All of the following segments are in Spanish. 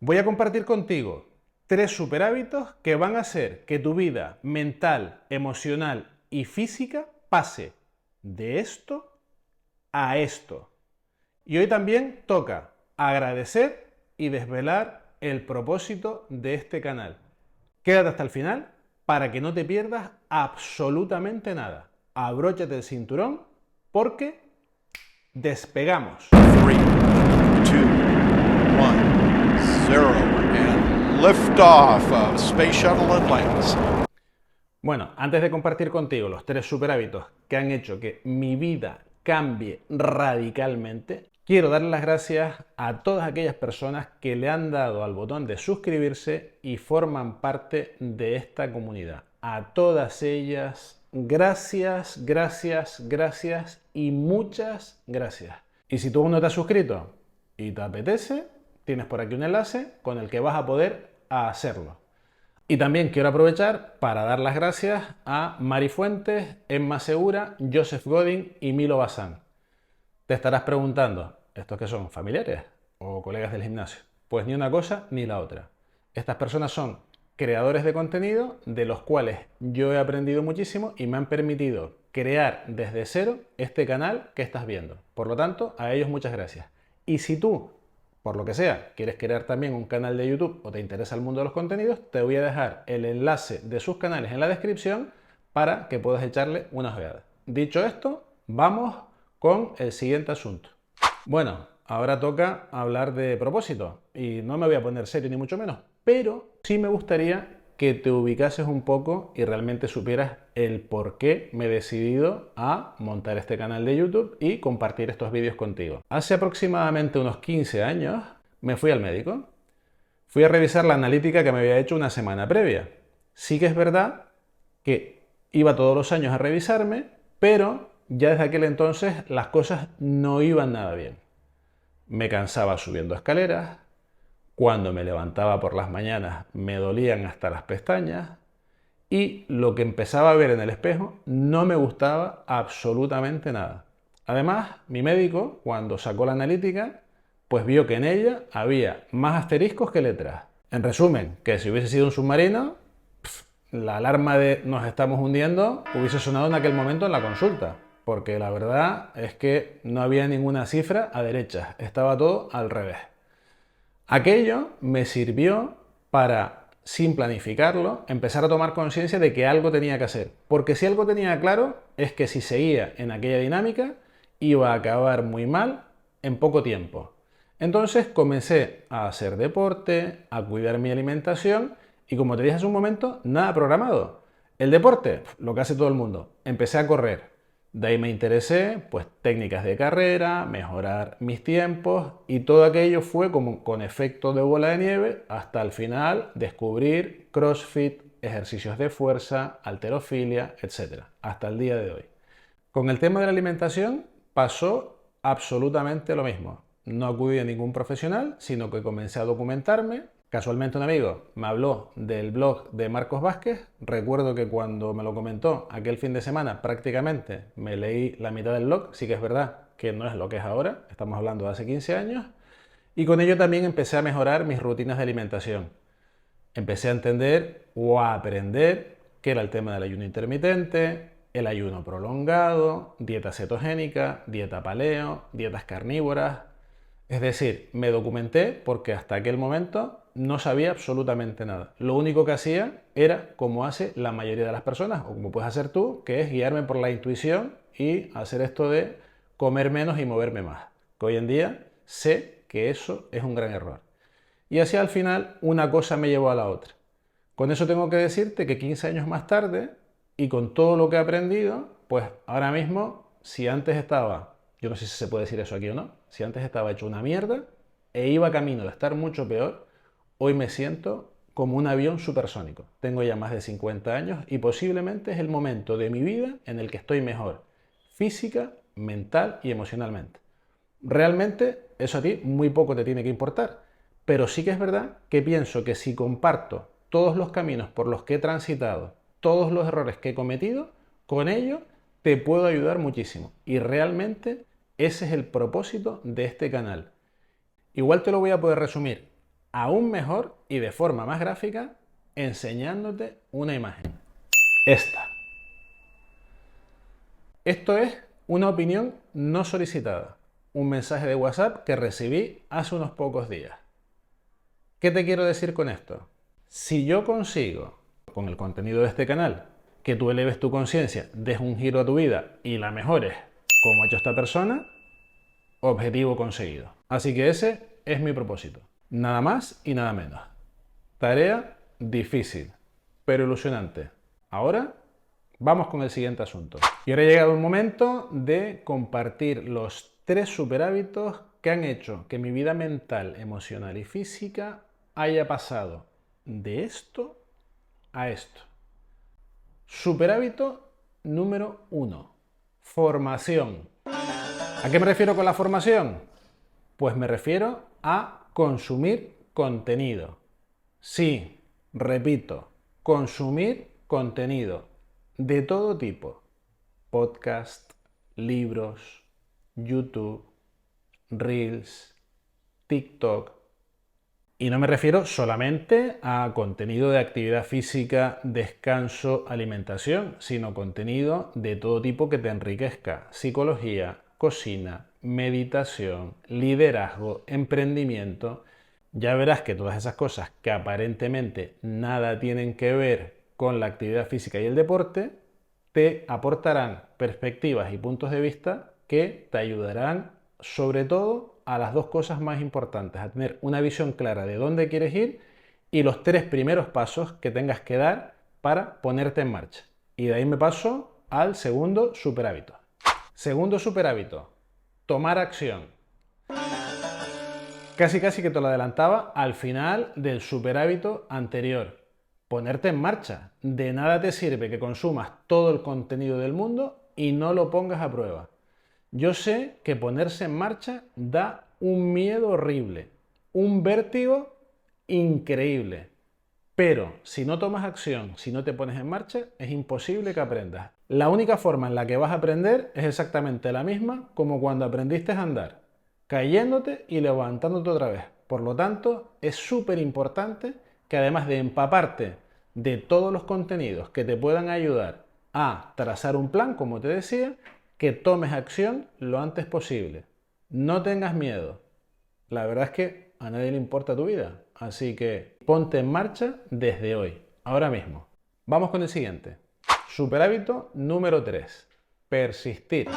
Voy a compartir contigo 3 superhábitos que van a hacer que tu vida mental, emocional y física pase de esto a esto. Y hoy también toca agradecer y desvelar el propósito de este canal. Quédate hasta el final para que no te pierdas absolutamente nada. Abróchate el cinturón porque despegamos. 3, 2, 1, 0, and liftoff of Space Shuttle Atlantis. Bueno, antes de compartir contigo los 3 superhábitos que han hecho que mi vida cambie radicalmente, quiero dar las gracias a todas aquellas personas que le han dado al botón de suscribirse y forman parte de esta comunidad. A todas ellas, gracias, gracias, gracias y muchas gracias. Y si tú aún no te has suscrito y te apetece, tienes por aquí un enlace con el que vas a poder hacerlo. Y también quiero aprovechar para dar las gracias a Mari Fuentes, Emma Segura, Joseph Godin y Milo Bazán. Te estarás preguntando, ¿estos qué son? ¿Familiares o colegas del gimnasio? Pues ni una cosa ni la otra. Estas personas son creadores de contenido de los cuales yo he aprendido muchísimo y me han permitido crear desde cero este canal que estás viendo. Por lo tanto, a ellos muchas gracias. Y si tú, por lo que sea, quieres crear también un canal de YouTube o te interesa el mundo de los contenidos, te voy a dejar el enlace de sus canales en la descripción para que puedas echarle una ojeada. Dicho esto, vamos con el siguiente asunto. Bueno, ahora toca hablar de propósito y no me voy a poner serio ni mucho menos, pero sí me gustaría que te ubicases un poco y realmente supieras el por qué me he decidido a montar este canal de YouTube y compartir estos vídeos contigo. Hace aproximadamente unos 15 años me fui al médico. Fui a revisar la analítica que me había hecho una semana previa. Sí que es verdad que iba todos los años a revisarme, pero ya desde aquel entonces las cosas no iban nada bien. Me cansaba subiendo escaleras, cuando me levantaba por las mañanas me dolían hasta las pestañas y lo que empezaba a ver en el espejo no me gustaba absolutamente nada. Además, mi médico, cuando sacó la analítica, pues vio que en ella había más asteriscos que letras. En resumen, que si hubiese sido un submarino, la alarma de nos estamos hundiendo hubiese sonado en aquel momento en la consulta, porque la verdad es que no había ninguna cifra a derechas, estaba todo al revés. Aquello me sirvió para, sin planificarlo, empezar a tomar conciencia de que algo tenía que hacer, porque si algo tenía claro es que si seguía en aquella dinámica iba a acabar muy mal en poco tiempo. Entonces comencé a hacer deporte, a cuidar mi alimentación y, como te dije hace un momento, nada programado. El deporte, lo que hace todo el mundo. Empecé a correr. De ahí me interesé, pues técnicas de carrera, mejorar mis tiempos y todo aquello fue como con efecto de bola de nieve hasta el final descubrir CrossFit, ejercicios de fuerza, halterofilia, etc. Hasta el día de hoy. Con el tema de la alimentación pasó absolutamente lo mismo. No acudí a ningún profesional, sino que comencé a documentarme. Casualmente un amigo me habló del blog de Marcos Vázquez. Recuerdo que cuando me lo comentó aquel fin de semana prácticamente me leí la mitad del blog. Sí que es verdad que no es lo que es ahora, estamos hablando de hace 15 años. Y con ello también empecé a mejorar mis rutinas de alimentación. Empecé a entender o a aprender qué era el tema del ayuno intermitente, el ayuno prolongado, dieta cetogénica, dieta paleo, dietas carnívoras. Es decir, me documenté porque hasta aquel momento no sabía absolutamente nada. Lo único que hacía era como hace la mayoría de las personas, o como puedes hacer tú, que es guiarme por la intuición y hacer esto de comer menos y moverme más. Que hoy en día sé que eso es un gran error. Y así al final una cosa me llevó a la otra. Con eso tengo que decirte que 15 años más tarde y con todo lo que he aprendido, pues ahora mismo, si antes estaba, yo no sé si se puede decir eso aquí o no, si antes estaba hecho una mierda e iba camino de estar mucho peor, hoy me siento como un avión supersónico. Tengo ya más de 50 años y posiblemente es el momento de mi vida en el que estoy mejor, física, mental y emocionalmente. Realmente eso a ti muy poco te tiene que importar, pero sí que es verdad que pienso que si comparto todos los caminos por los que he transitado, todos los errores que he cometido, con ello te puedo ayudar muchísimo. Y realmente ese es el propósito de este canal. Igual te lo voy a poder resumir aún mejor y de forma más gráfica, enseñándote una imagen. Esta. Esto es una opinión no solicitada, un mensaje de WhatsApp que recibí hace unos pocos días. ¿Qué te quiero decir con esto? Si yo consigo, con el contenido de este canal, que tú eleves tu conciencia, des un giro a tu vida y la mejores, como ha hecho esta persona, objetivo conseguido. Así que ese es mi propósito. Nada más y nada menos. Tarea difícil, pero ilusionante. Ahora vamos con el siguiente asunto. Y ahora ha llegado el momento de compartir los 3 superhábitos que han hecho que mi vida mental, emocional y física haya pasado de esto a esto. Superhábito número 1. Formación. ¿A qué me refiero con la formación? Pues me refiero a consumir contenido. Sí, repito, consumir contenido de todo tipo. Podcast, libros, YouTube, Reels, TikTok. Y no me refiero solamente a contenido de actividad física, descanso, alimentación, sino contenido de todo tipo que te enriquezca. Psicología, cocina, meditación, liderazgo, emprendimiento. Ya verás que todas esas cosas que aparentemente nada tienen que ver con la actividad física y el deporte, te aportarán perspectivas y puntos de vista que te ayudarán sobre todo a las 2 cosas más importantes, a tener una visión clara de dónde quieres ir y los 3 primeros pasos que tengas que dar para ponerte en marcha. Y de ahí me paso al segundo superhábito. Segundo superhábito, tomar acción. Casi que te lo adelantaba al final del superhábito anterior. Ponerte en marcha. De nada te sirve que consumas todo el contenido del mundo y no lo pongas a prueba. Yo sé que ponerse en marcha da un miedo horrible, un vértigo increíble. Pero si no tomas acción, si no te pones en marcha, es imposible que aprendas. La única forma en la que vas a aprender es exactamente la misma como cuando aprendiste a andar, cayéndote y levantándote otra vez. Por lo tanto, es súper importante que además de empaparte de todos los contenidos que te puedan ayudar a trazar un plan, como te decía, que tomes acción lo antes posible. No tengas miedo. La verdad es que a nadie le importa tu vida. Así que ponte en marcha desde hoy, ahora mismo. Vamos con el siguiente. Superhábito número 3. Persistir.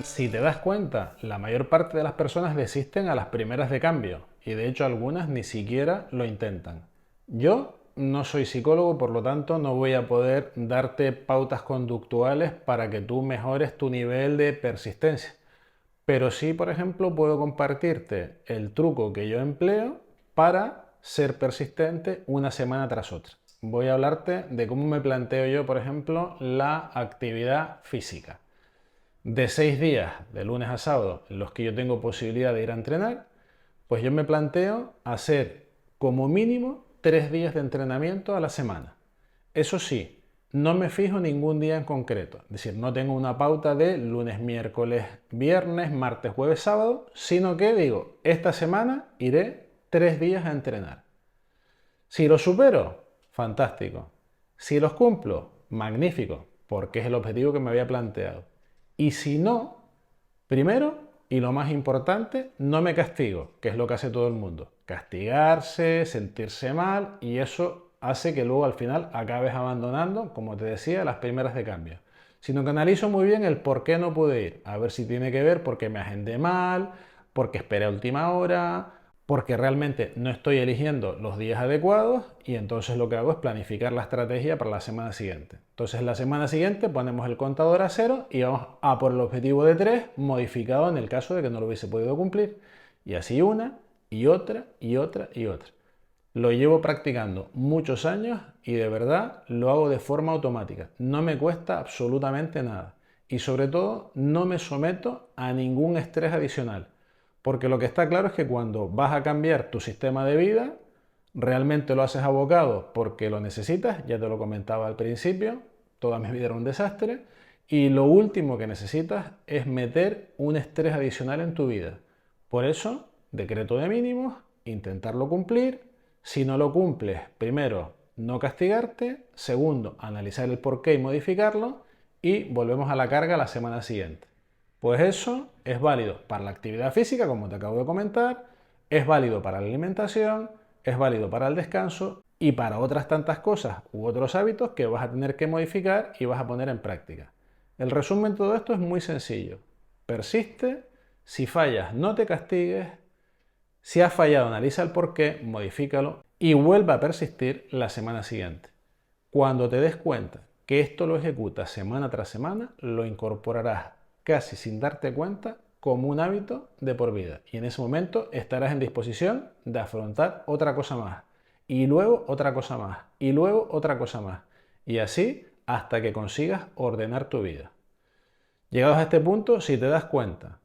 Si te das cuenta, la mayor parte de las personas desisten a las primeras de cambio y de hecho algunas ni siquiera lo intentan. Yo no soy psicólogo, por lo tanto no voy a poder darte pautas conductuales para que tú mejores tu nivel de persistencia. Pero sí, por ejemplo, puedo compartirte el truco que yo empleo para ser persistente una semana tras otra. Voy a hablarte de cómo me planteo yo, por ejemplo, la actividad física. De 6 días, de lunes a sábado, en los que yo tengo posibilidad de ir a entrenar, pues yo me planteo hacer como mínimo 3 días de entrenamiento a la semana. Eso sí, no me fijo ningún día en concreto. Es decir, no tengo una pauta de lunes, miércoles, viernes, martes, jueves, sábado, sino que digo, esta semana iré 3 días a entrenar. Si lo supero, fantástico. Si los cumplo, magnífico, porque es el objetivo que me había planteado. Y si no, primero, y lo más importante, no me castigo, que es lo que hace todo el mundo. Castigarse, sentirse mal, y eso hace que luego al final acabes abandonando, como te decía, las primeras de cambio. Sino que analizo muy bien el por qué no pude ir. A ver si tiene que ver porque me agendé mal, porque esperé a última hora, porque realmente no estoy eligiendo los días adecuados y entonces lo que hago es planificar la estrategia para la semana siguiente. Entonces la semana siguiente ponemos el contador a 0 y vamos a por el objetivo de 3 modificado en el caso de que no lo hubiese podido cumplir. Y así una y otra y otra y otra. Lo llevo practicando muchos años y de verdad lo hago de forma automática. No me cuesta absolutamente nada. Y sobre todo no me someto a ningún estrés adicional. Porque lo que está claro es que cuando vas a cambiar tu sistema de vida, realmente lo haces abocado porque lo necesitas, ya te lo comentaba al principio, toda mi vida era un desastre, y lo último que necesitas es meter un estrés adicional en tu vida. Por eso, decreto de mínimos, intentarlo cumplir. Si no lo cumples, primero, no castigarte. Segundo, analizar el porqué y modificarlo. Y volvemos a la carga la semana siguiente. Pues eso es válido para la actividad física, como te acabo de comentar, es válido para la alimentación, es válido para el descanso y para otras tantas cosas u otros hábitos que vas a tener que modificar y vas a poner en práctica. El resumen de todo esto es muy sencillo. Persiste, si fallas no te castigues, si has fallado analiza el porqué, modifícalo y vuelve a persistir la semana siguiente. Cuando te des cuenta que esto lo ejecutas semana tras semana, lo incorporarás casi sin darte cuenta como un hábito de por vida. Y en ese momento estarás en disposición de afrontar otra cosa más. Y luego otra cosa más. Y luego otra cosa más. Y así hasta que consigas ordenar tu vida. Llegados a este punto, si te das cuenta,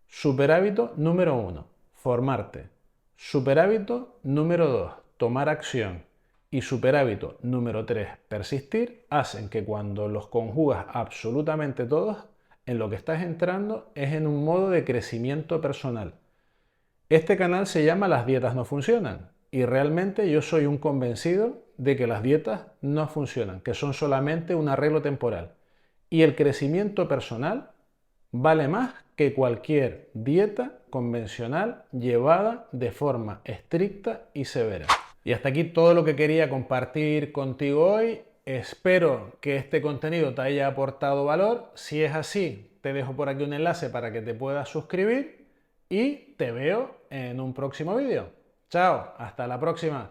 superhábito número 1, formarte. Superhábito número 2, tomar acción. Y superhábito número 3, persistir, hacen que cuando los conjugas absolutamente todos, en lo que estás entrando es en un modo de crecimiento personal. Este canal se llama Las dietas no funcionan y realmente yo soy un convencido de que las dietas no funcionan, que son solamente un arreglo temporal. Y el crecimiento personal vale más que cualquier dieta convencional llevada de forma estricta y severa. Y hasta aquí todo lo que quería compartir contigo hoy. Espero que este contenido te haya aportado valor. Si es así, te dejo por aquí un enlace para que te puedas suscribir y te veo en un próximo vídeo. Chao, hasta la próxima.